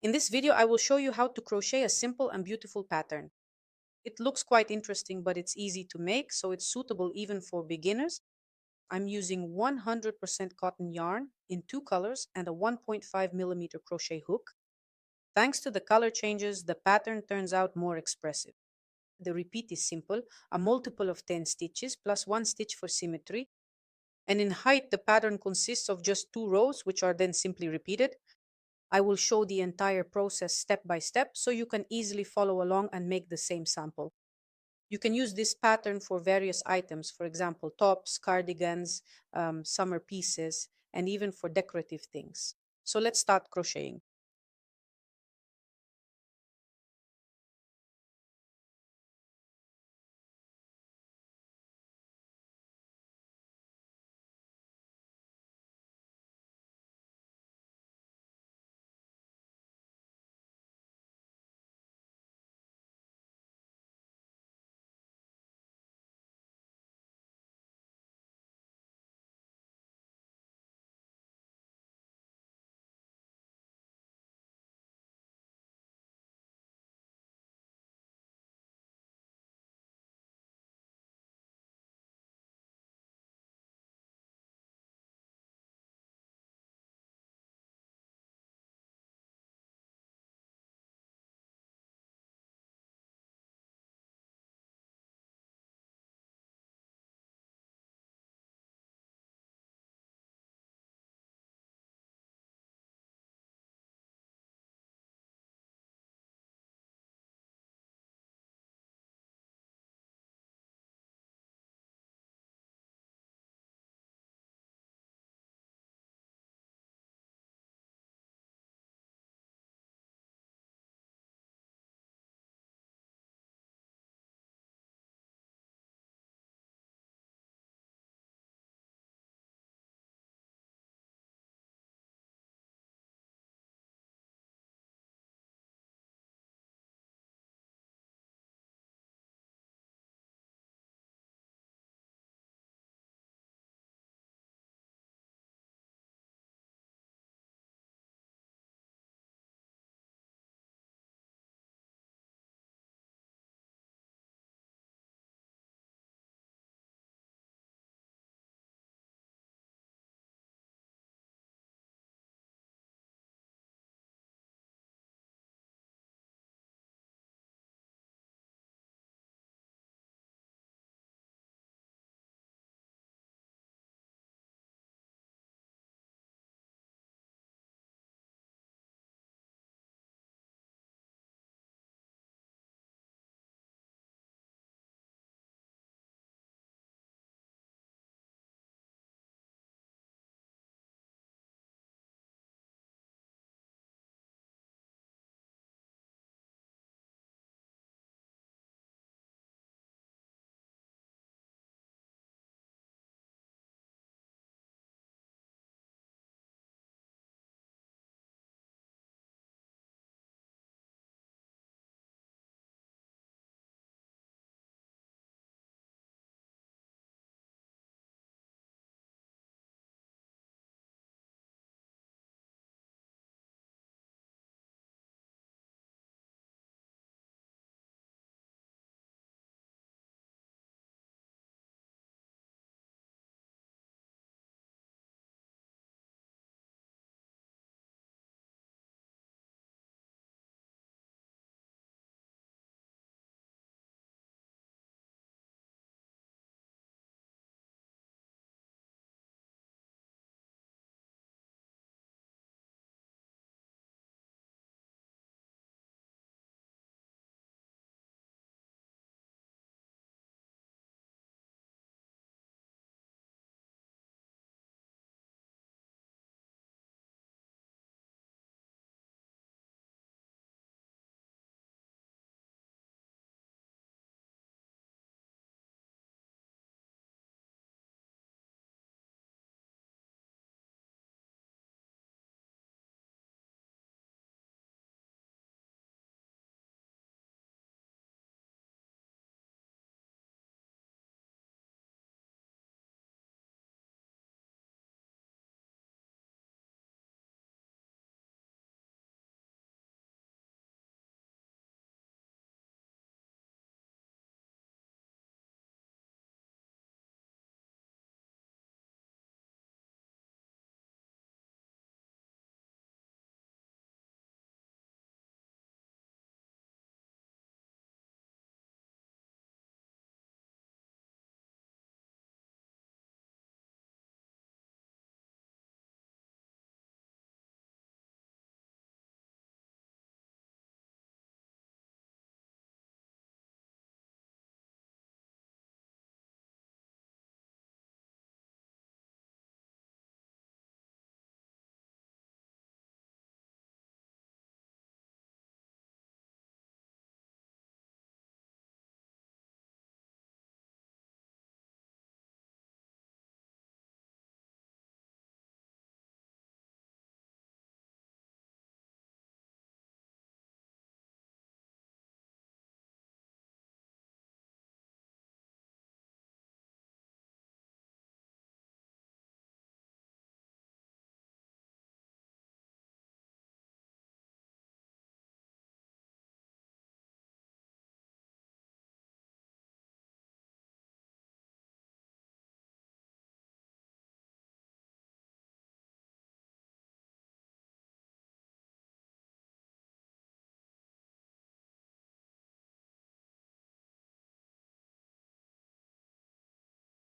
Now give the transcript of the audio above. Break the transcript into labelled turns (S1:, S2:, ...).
S1: In this video, I will show you how to crochet a simple and beautiful pattern. It looks quite interesting, but it's easy to make, so it's suitable even for beginners. I'm using 100% cotton yarn in two colors and a 1.5 millimeter crochet hook. Thanks to the color changes, the pattern turns out more expressive. The repeat is simple, a multiple of 10 stitches plus one stitch for symmetry. And in height, the pattern consists of just two rows, which are then simply repeated. I will show the entire process step by step so you can easily follow along and make the same sample. You can use this pattern for various items, for example, tops, cardigans, summer pieces, and even for decorative things. So let's start crocheting.